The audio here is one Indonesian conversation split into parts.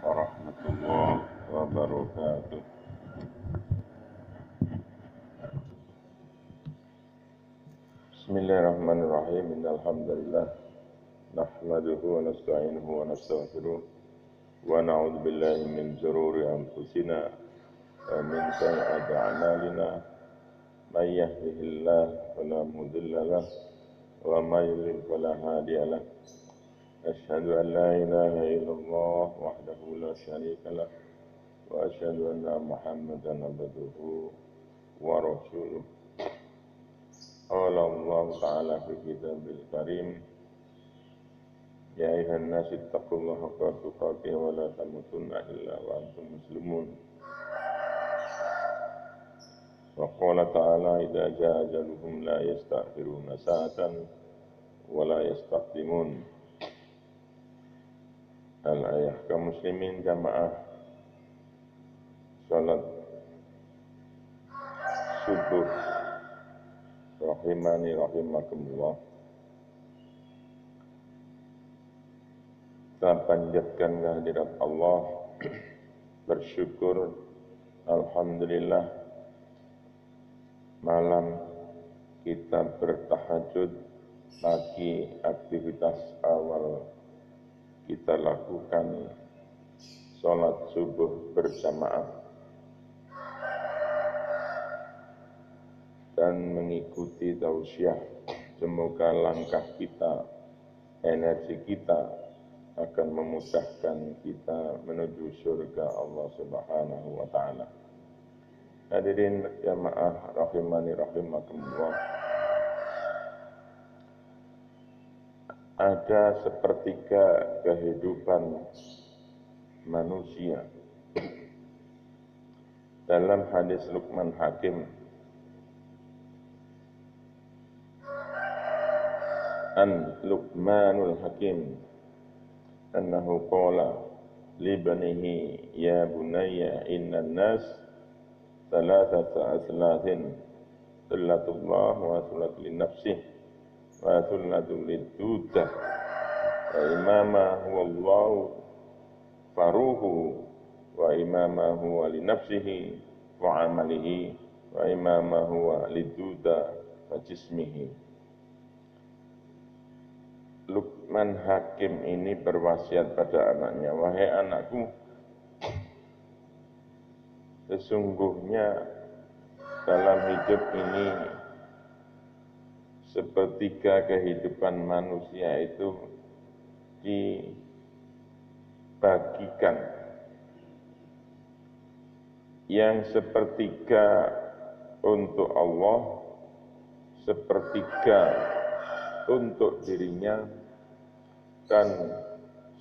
warahmatullahi wabarakatuh. Bismillahirrahmanirrahim. Innal hamdalillah nahmaduhu wa nasta'inuhu wa nastaghfiruh wa na'udzu billahi min shururi anfusina wa min sayyiati a'malina. May yahdihillahu fala mudilla lahu wa may yudlil fala hadiya lahu. Asyhadu an la ilaha illallah wahdahu la syarika lah wa asyhadu anna Muhammadan abduhu wa rasuluh. Qala Allah Ta'ala fi kitabil karim, ya ayuhan nas ittaqullaha haqqa tuqatih wa la tamutunna illa wa antum muslimun. Wa qala ta'ala idza jaa ajaluhum la yastakhiruna sa'atan wa la yastaqdimun. Al-ayah kaum muslimin jamaah salat subuh rahimani rahimakumullah. Kita panjatkan kehadirat Allah, bersyukur, alhamdulillah malam kita bertahajud, pagi aktivitas awal kita lakukan sholat subuh berjamaah dan mengikuti tausiah. Semoga langkah kita, energi kita akan memudahkan kita menuju surga Allah Subhanahu wa Ta'ala. Hadirin jamaah rahimani rahimakumullah. Ada sepertiga kehidupan manusia. Dalam hadis Luqman Hakim, an Luqmanul Hakim annahu qala li banihi ya bunayya innan nas thalathata aslatin thullatullah wa thullat li nafsihi wa thullatul lidudah wa imama huwa Allah faruhu wa imama huwa li nafsihi wa amalihi wa imama huwa lidudah wa jismihi. Luqman Hakim ini berwasiat pada anaknya, wahai anakku, sesungguhnya dalam hidup ini sepertiga kehidupan manusia itu dibagikan. Yang sepertiga untuk Allah, sepertiga untuk dirinya, dan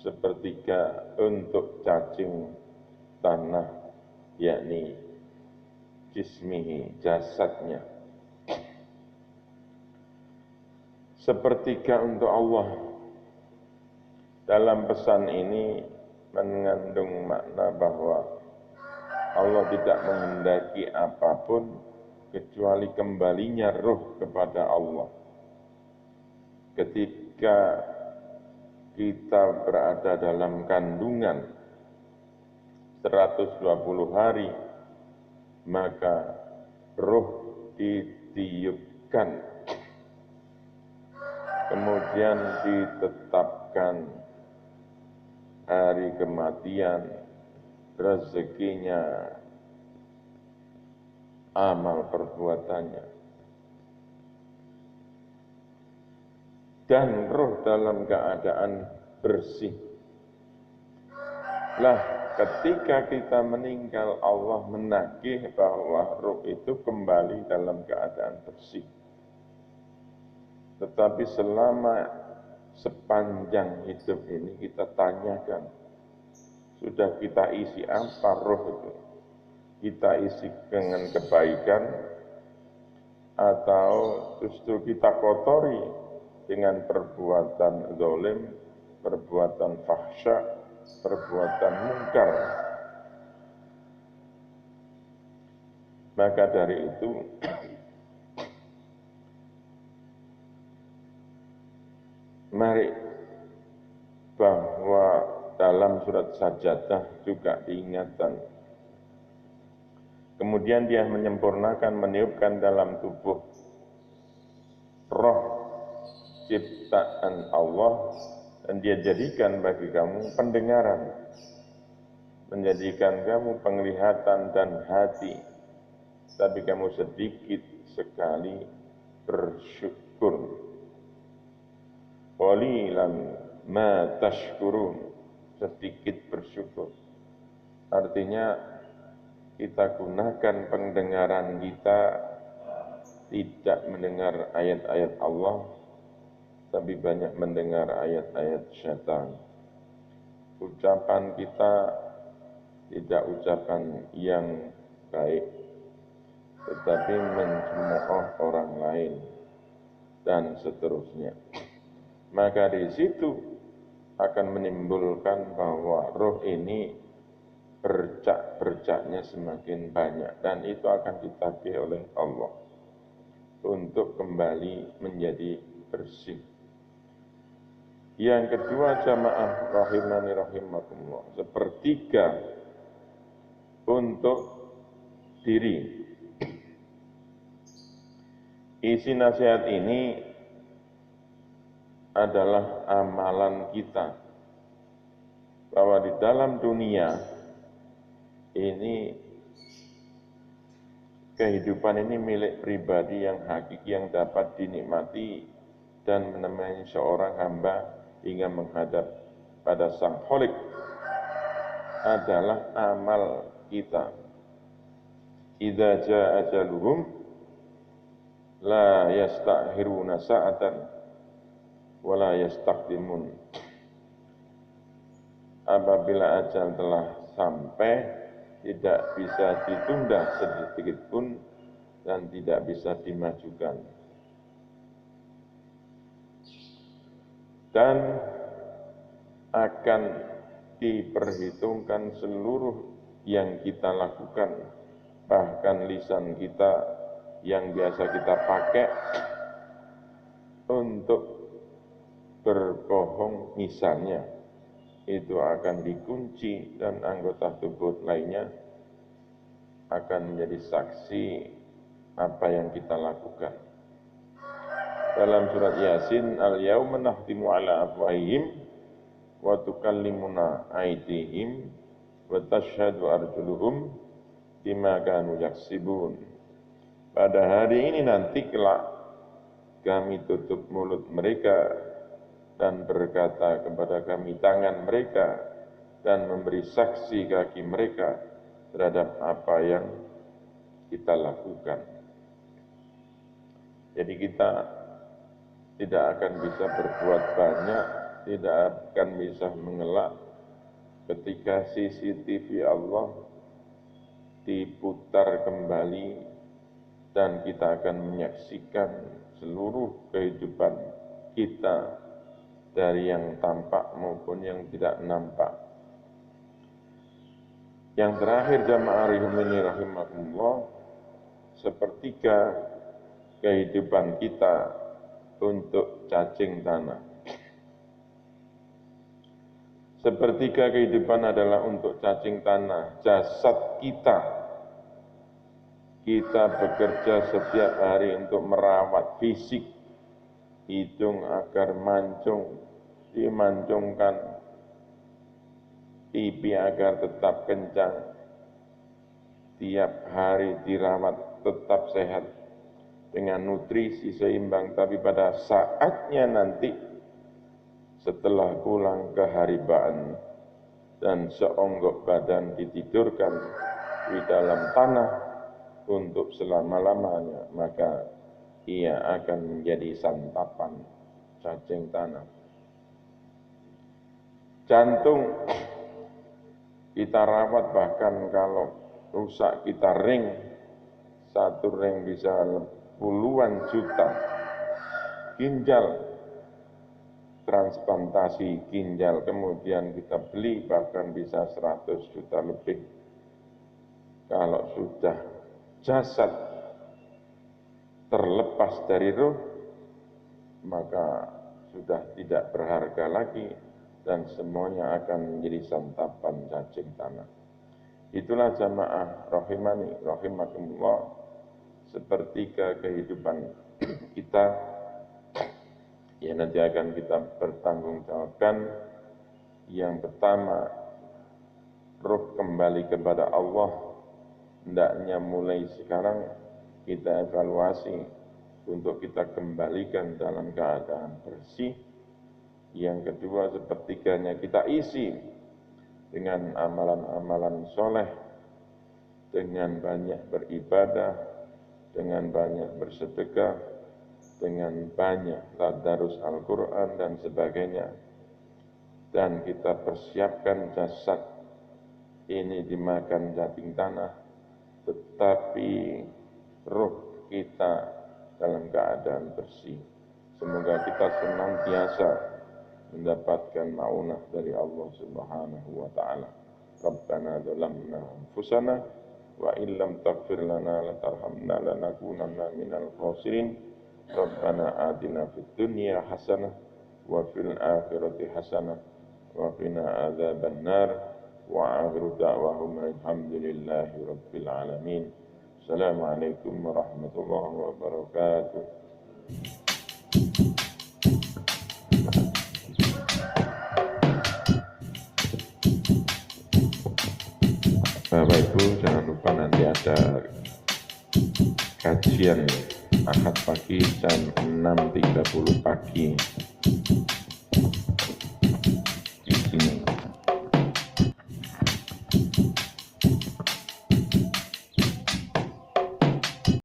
sepertiga untuk cacing tanah, yakni jismihi, jasadnya. Sepertiga untuk Allah. Dalam pesan ini mengandung makna bahwa Allah tidak menghendaki apapun kecuali kembalinya ruh kepada Allah. Ketika kita berada dalam kandungan 120 hari, maka ruh ditiupkan. Kemudian ditetapkan hari kematian, rezekinya, amal perbuatannya. Dan ruh dalam keadaan bersih. Lah, ketika kita meninggal, Allah menagih bahwa ruh itu kembali dalam keadaan bersih. Tetapi selama sepanjang hidup ini kita tanyakan, sudah kita isi apa roh itu? Kita isi dengan kebaikan atau justru kita kotori dengan perbuatan zalim, perbuatan fahsya, perbuatan mungkar. Maka dari itu Mari bahwa dalam surat Sajadah juga diingatkan. Kemudian dia menyempurnakan, meniupkan dalam tubuh roh ciptaan Allah, dan dia jadikan bagi kamu pendengaran, menjadikan kamu penglihatan dan hati, tapi kamu sedikit sekali bersyukur. Qalilan ma tashkurun, sedikit bersyukur. Artinya kita gunakan pendengaran kita tidak mendengar ayat-ayat Allah, tapi banyak mendengar ayat-ayat syaitan. Ucapan kita tidak ucapan yang baik, tetapi mencemooh orang lain, dan seterusnya. Maka di situ akan menimbulkan bahwa roh ini bercak-bercaknya semakin banyak, dan itu akan ditagih oleh Allah untuk kembali menjadi bersih. Yang kedua, jamaah rahimani rahimakumullah, sepertiga untuk diri. Isi nasihat ini adalah amalan kita, bahwa di dalam dunia ini kehidupan ini milik pribadi yang hakiki, yang dapat dinikmati dan menemani seorang hamba hingga menghadap pada Sang Khalik adalah amal kita. Idza jaa ajaluhum la yastakhiruna sa'atan wala yastaqdimun. Apabila ajal telah sampai, tidak bisa ditunda sedikit pun dan tidak bisa dimajukan. Dan akan diperhitungkan seluruh yang kita lakukan, bahkan lisan kita yang biasa kita pakai untuk berbohong misalnya, itu akan dikunci dan anggota tubuh lainnya akan menjadi saksi apa yang kita lakukan. Dalam surat Yasin, al-yauma nakhtimu ala afwahihim wa tukallimuna aydihim wa tashhadu arjuluhum bima kanu yaksibun. Pada hari ini nanti kelak kami tutup mulut mereka dan berkata kepada kami tangan mereka, dan memberi saksi kaki mereka terhadap apa yang kita lakukan. Jadi kita tidak akan bisa berbuat banyak, tidak akan bisa mengelak ketika CCTV Allah diputar kembali dan kita akan menyaksikan seluruh kehidupan kita dari yang tampak maupun yang tidak nampak. Yang terakhir, jamaah rahimani rahimakumullah, sepertiga kehidupan kita untuk cacing tanah. Sepertiga kehidupan adalah untuk cacing tanah, jasad kita. Kita bekerja setiap hari untuk merawat fisik, hidung agar mancung, dimancungkan, pipi agar tetap kencang, tiap hari dirawat tetap sehat dengan nutrisi seimbang, tapi pada saatnya nanti setelah pulang keharibaan dan seonggok badan ditidurkan di dalam tanah untuk selama-lamanya, maka ia akan menjadi santapan cacing tanah. Jantung kita rawat, bahkan kalau rusak kita ring, satu ring bisa puluhan juta. Ginjal, transplantasi ginjal kemudian kita beli bahkan bisa 100 juta lebih. Kalau sudah jasad terlepas dari ruh, maka sudah tidak berharga lagi dan semuanya akan menjadi santapan cacing tanah. Itulah jamaah rahimani rahimakumullah, sepertiga kehidupan kita yang nanti akan kita pertanggungjawabkan. Yang pertama, ruh kembali kepada Allah. Hendaknya mulai sekarang kita evaluasi untuk kita kembalikan dalam keadaan bersih. Yang kedua, sepertiganya kita isi dengan amalan-amalan soleh, dengan banyak beribadah, dengan banyak bersedekah, dengan banyak tadarus Al-Quran dan sebagainya. Dan kita persiapkan jasad ini dimakan cacing tanah, tetapi ruh kita dalam keadaan bersih. Semoga kita senantiasa mendapatkan maunah dari Allah Subhanahu wa taala. Rabbana dzalamna anfusana wa illam taghfir lana wa tarhamna lanakunanna minal khasirin. Rabbana atina fid dunya hasanah wa fil akhirati hasanah wa qina adzabannar. Wa akhiru da'wahum alhamdulillahi rabbil alamin. Assalamualaikum warahmatullahi wabarakatuh. Bapak Ibu, jangan lupa nanti ada kajian Ahad pagi jam 6.30 pagi.